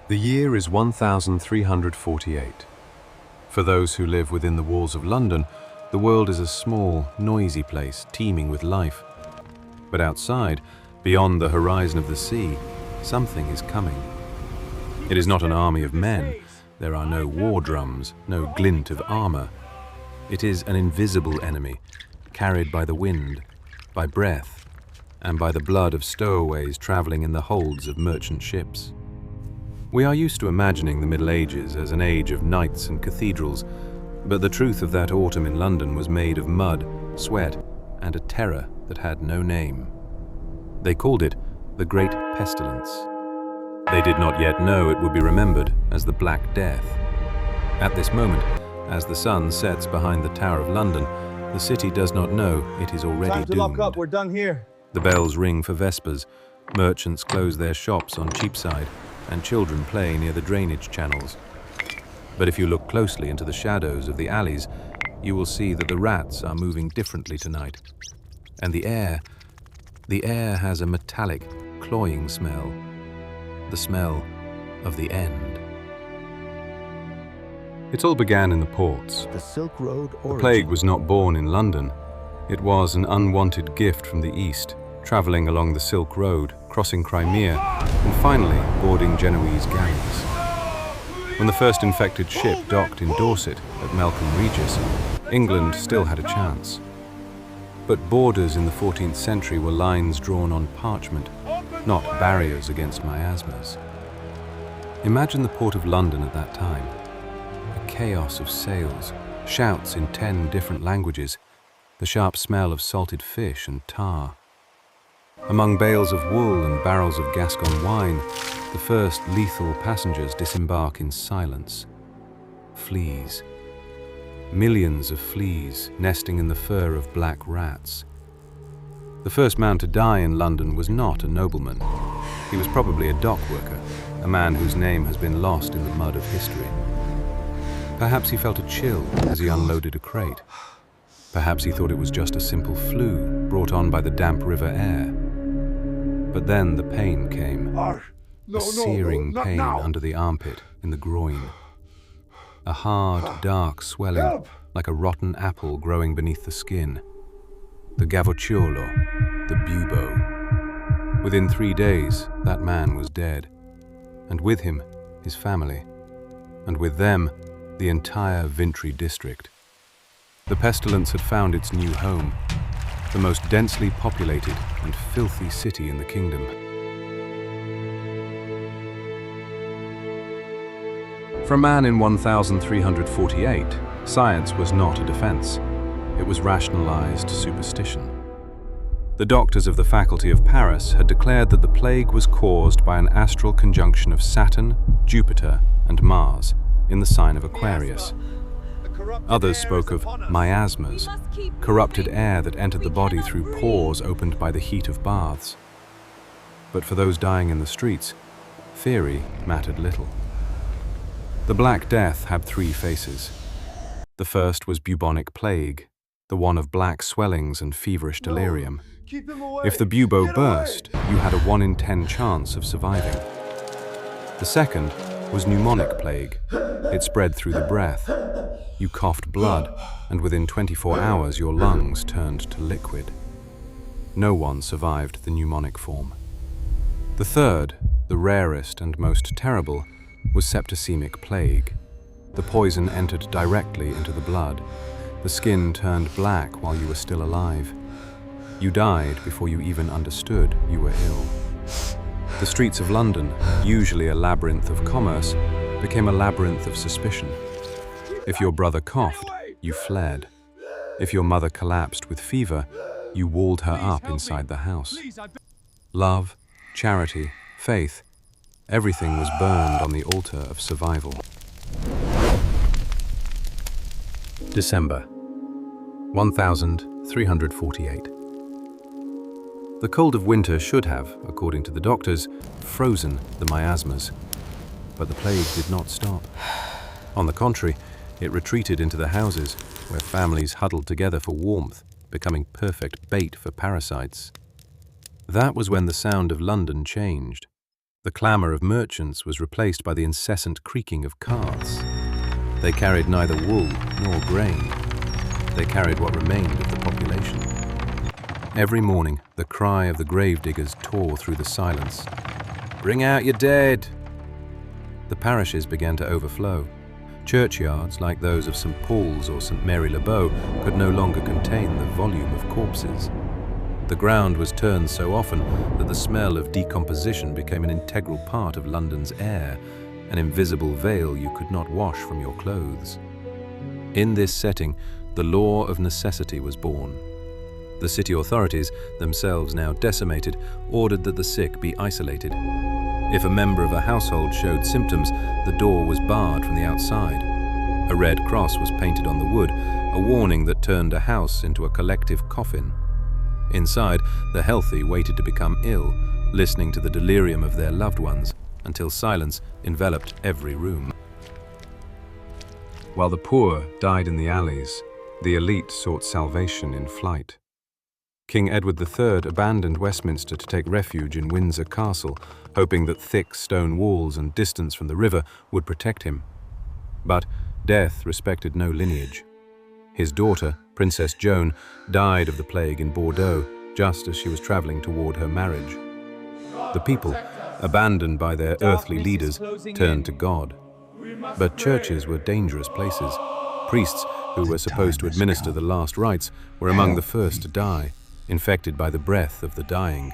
The year is 1348. For those who live within the walls of London, the world is a small, noisy place teeming with life. But outside, beyond the horizon of the sea, something is coming. It is not an army of men. There are no war drums, no glint of armor. It is an invisible enemy, carried by the wind, by breath, and by the blood of stowaways traveling in the holds of merchant ships. We are used to imagining the Middle Ages as an age of knights and cathedrals, but the truth of that autumn in London was made of mud, sweat, and a terror that had no name. They called it the Great Pestilence. They did not yet know it would be remembered as the Black Death. At this moment, as the sun sets behind the Tower of London, the city does not know it is already Time to doomed. lock up, we're done here. The bells ring for vespers, merchants close their shops on Cheapside, and children play near the drainage channels. But if you look closely into the shadows of the alleys, you will see that the rats are moving differently tonight. And the air has a metallic, cloying smell. The smell of the end. It all began in the ports. The Silk Road The plague was not born in London. It was an unwanted gift from the east, traveling along the Silk Road, crossing Crimea, and finally boarding Genoese galleys. When the first infected ship docked in Dorset at Melcombe Regis, England still had a chance. But borders in the 14th century were lines drawn on parchment, not barriers against miasmas. Imagine the port of London at that time. A chaos of sails, shouts in 10 different languages, the sharp smell of salted fish and tar. Among bales of wool and barrels of Gascon wine, the first lethal passengers disembark in silence. Fleas. Millions of fleas nesting in the fur of black rats. The first man to die in London was not a nobleman. He was probably a dock worker, a man whose name has been lost in the mud of history. Perhaps he felt a chill as he unloaded a crate. Perhaps he thought it was just a simple flu brought on by the damp river air. But then the pain came, a searing pain under the armpit, in the groin. A hard, dark swelling, like a rotten apple growing beneath the skin. The gavocciolo, the bubo. Within 3 days, that man was dead. And with him, his family. And with them, the entire Vintry district. The pestilence had found its new home, the most densely populated and filthy city in the kingdom. For a man in 1348, science was not a defense. It was rationalized superstition. The doctors of the faculty of Paris had declared that the plague was caused by an astral conjunction of Saturn, Jupiter, and Mars in the sign of Aquarius. Others spoke of miasmas, corrupted air that entered the body through pores opened by the heat of baths. But for those dying in the streets, theory mattered little. The Black Death had 3 faces. The first was bubonic plague, the one of black swellings and feverish delirium. If the bubo burst, you had a 1 in 10 chance of surviving. The second was pneumonic plague. It spread through the breath. You coughed blood, and within 24 hours your lungs turned to liquid. No one survived the pneumonic form. The third, the rarest and most terrible, was septicemic plague. The poison entered directly into the blood. The skin turned black while you were still alive. You died before you even understood you were ill. The streets of London, usually a labyrinth of commerce, became a labyrinth of suspicion. If your brother coughed, you fled. If your mother collapsed with fever, you walled her up inside the house. Love, charity, faith, everything was burned on the altar of survival. December 1348. The cold of winter should have, according to the doctors, frozen the miasmas. But the plague did not stop. On the contrary, it retreated into the houses, where families huddled together for warmth, becoming perfect bait for parasites. That was when the sound of London changed. The clamour of merchants was replaced by the incessant creaking of carts. They carried neither wool nor grain. They carried what remained of the population. Every morning, the cry of the gravediggers tore through the silence. "Bring out your dead!" The parishes began to overflow. Churchyards, like those of St. Paul's or St. Mary-le-Bow, could no longer contain the volume of corpses. The ground was turned so often that the smell of decomposition became an integral part of London's air, an invisible veil you could not wash from your clothes. In this setting, the law of necessity was born. The city authorities, themselves now decimated, ordered that the sick be isolated. If a member of a household showed symptoms, the door was barred from the outside. A red cross was painted on the wood, a warning that turned a house into a collective coffin. Inside, the healthy waited to become ill, listening to the delirium of their loved ones, until silence enveloped every room. While the poor died in the alleys, the elite sought salvation in flight. King Edward III abandoned Westminster to take refuge in Windsor Castle, hoping that thick stone walls and distance from the river would protect him. But death respected no lineage. His daughter, Princess Joan, died of the plague in Bordeaux just as she was traveling toward her marriage. The people, abandoned by their earthly leaders, turned to God. But churches were dangerous places. Priests, who were supposed to administer the last rites, were among the first to die, infected by the breath of the dying.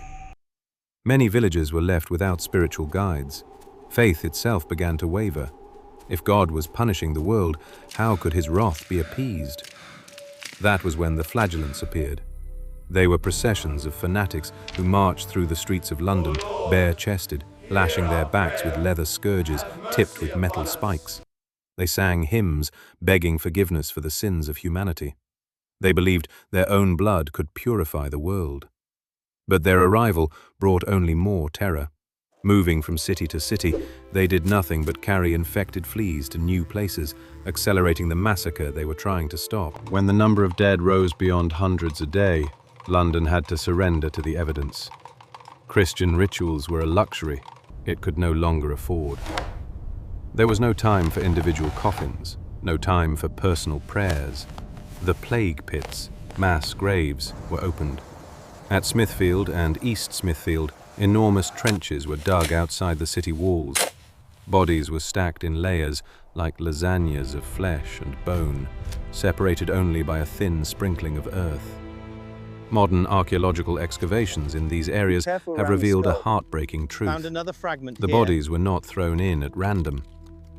Many villagers were left without spiritual guides. Faith itself began to waver. If God was punishing the world, how could his wrath be appeased? That was when the Flagellants appeared. They were processions of fanatics who marched through the streets of London, bare-chested, lashing their backs with leather scourges tipped with metal spikes. They sang hymns, begging forgiveness for the sins of humanity. They believed their own blood could purify the world. But their arrival brought only more terror. Moving from city to city, they did nothing but carry infected fleas to new places, accelerating the massacre they were trying to stop. When the number of dead rose beyond hundreds a day, London had to surrender to the evidence. Christian rituals were a luxury it could no longer afford. There was no time for individual coffins, no time for personal prayers. The plague pits, mass graves, were opened. At Smithfield and East Smithfield, enormous trenches were dug outside the city walls. Bodies were stacked in layers like lasagnas of flesh and bone, separated only by a thin sprinkling of earth. Modern archaeological excavations in these areas have revealed a heartbreaking truth. The bodies were not thrown in at random.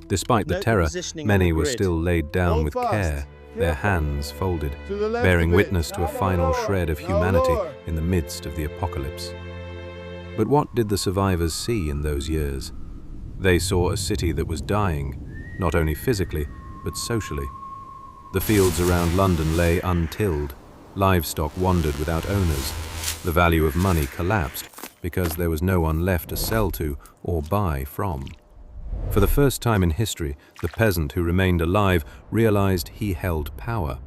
Despite the terror, many were still laid down with care, their hands folded, bearing witness to a final shred of humanity in the midst of the apocalypse. But what did the survivors see in those years? They saw a city that was dying, not only physically, but socially. The fields around London lay untilled, livestock wandered without owners, the value of money collapsed because there was no one left to sell to or buy from. For the first time in history, the peasant who remained alive realized he held power.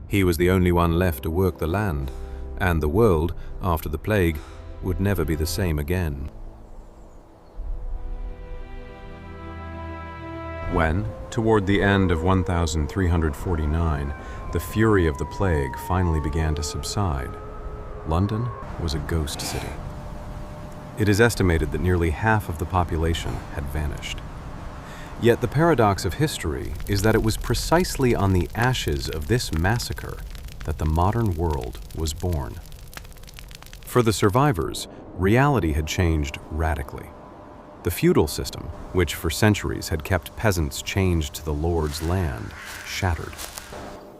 He was the only one left to work the land, and the world, after the plague, would never be the same again. When, toward the end of 1349, the fury of the plague finally began to subside, London was a ghost city. It is estimated that nearly half of the population had vanished. Yet the paradox of history is that it was precisely on the ashes of this massacre that the modern world was born. For the survivors, reality had changed radically. The feudal system, which for centuries had kept peasants chained to the lord's land, shattered.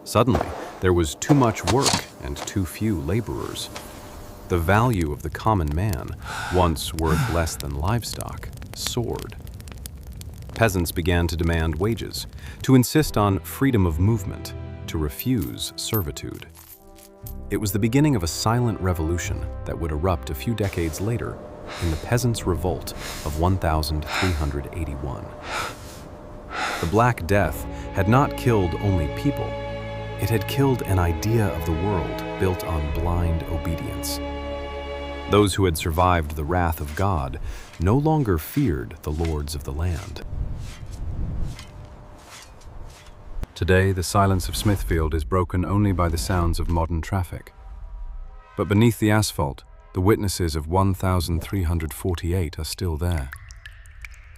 Suddenly, there was too much work and too few laborers. The value of the common man, once worth less than livestock, soared. Peasants began to demand wages, to insist on freedom of movement, to refuse servitude. It was the beginning of a silent revolution that would erupt a few decades later in the Peasants' Revolt of 1381. The Black Death had not killed only people, it had killed an idea of the world built on blind obedience. Those who had survived the wrath of God no longer feared the lords of the land. Today, the silence of Smithfield is broken only by the sounds of modern traffic. But beneath the asphalt, the witnesses of 1348 are still there.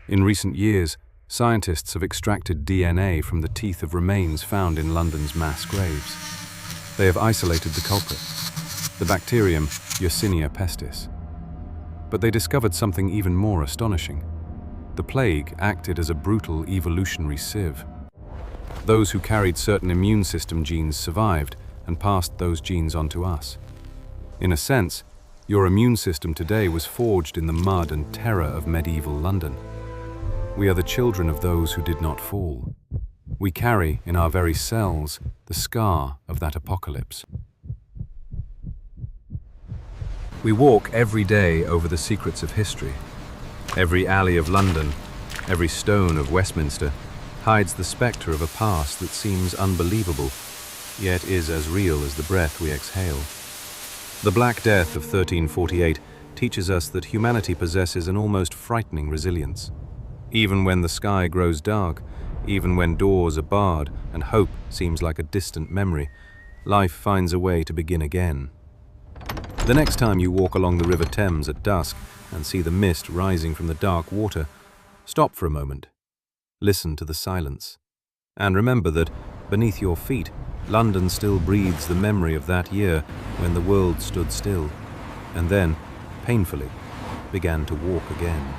In recent years, scientists have extracted DNA from the teeth of remains found in London's mass graves. They have isolated the culprit, the bacterium Yersinia pestis. But they discovered something even more astonishing. The plague acted as a brutal evolutionary sieve. Those who carried certain immune system genes survived and passed those genes on to us. In a sense, your immune system today was forged in the mud and terror of medieval London. We are the children of those who did not fall. We carry in our very cells the scar of that apocalypse. We walk every day over the secrets of history. Every alley of London, every stone of Westminster hides the spectre of a past that seems unbelievable, yet is as real as the breath we exhale. The Black Death of 1348 teaches us that humanity possesses an almost frightening resilience. Even when the sky grows dark, even when doors are barred and hope seems like a distant memory, life finds a way to begin again. The next time you walk along the River Thames at dusk and see the mist rising from the dark water, stop for a moment. Listen to the silence. And remember that, beneath your feet, London still breathes the memory of that year when the world stood still, and then, painfully, began to walk again.